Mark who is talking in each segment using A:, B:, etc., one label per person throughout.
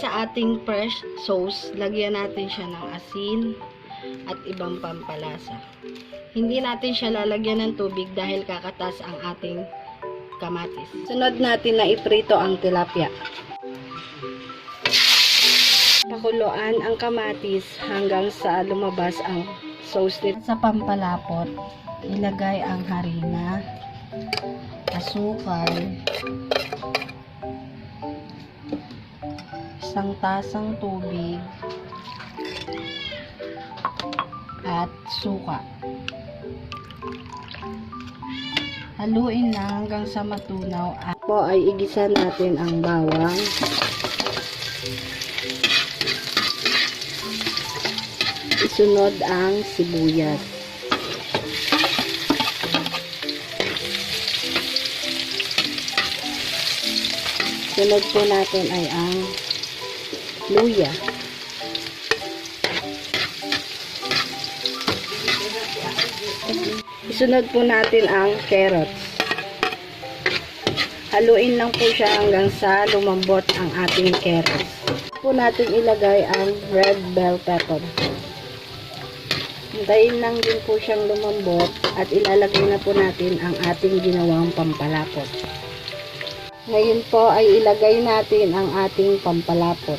A: sa ating fresh sauce, lagyan natin siya ng asin at ibang pampalasa. Hindi natin siya lalagyan ng tubig dahil kakatas ang ating kamatis. Sunod natin na iprito ang tilapia. Pakuluan ang kamatis hanggang sa lumabas ang sauce nito. Sa pampalapot, ilagay ang harina, asukal, isang tasang tubig, at suka. Haluin na hanggang sa matunaw. At po ay igisa natin ang bawang, isunod ang sibuyas, sunod po natin ay ang luya, isunod po natin ang carrots. Haluin lang po siya hanggang sa lumambot ang ating carrots. Po natin ilagay ang red bell pepper. Hintayin lang din po siyang lumambot at ilalagay na po natin ang ating ginawang pampalapot. Ngayon po ay ilagay natin ang ating pampalapot.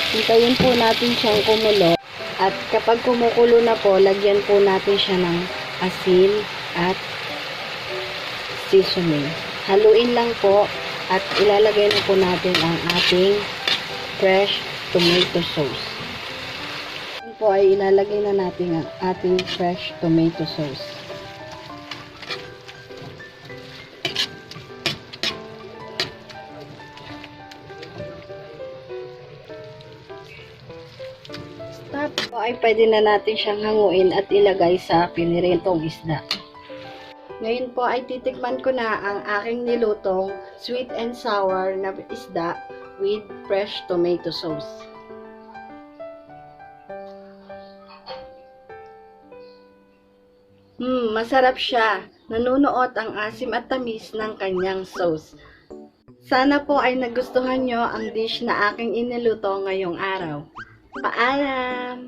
A: Hintayin po natin siyang kumulo at kapag kumukulo na po, lagyan po natin siya ng asin at seasoning. Haluin lang po at ilalagay na po natin ang ating fresh tomato sauce. Ngayon po ay ilalagay na natin ang ating fresh tomato sauce. Tapos po ay pwede na natin siyang hanguin at ilagay sa piniritong isda. Ngayon po ay titikman ko na ang aking nilutong sweet and sour na isda with fresh tomato sauce. Masarap siya. Nanunuot ang asim at tamis ng kanyang sauce. Sana po ay nagustuhan nyo ang dish na aking iniluto ngayong araw. Paalam!